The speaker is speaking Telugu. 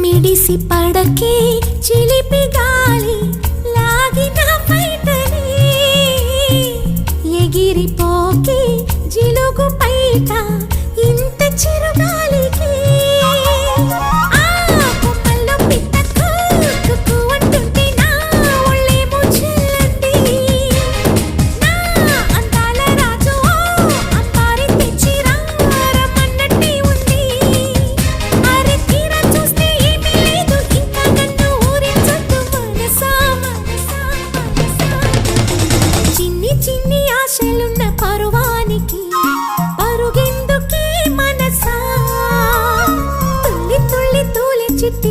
మిడిసి పడకే చిలిపి గాలి లాగిన బయటనే ఎగిరిపోకే జిలుగు పైట ఇంత చిరుగాలికి చిట్టి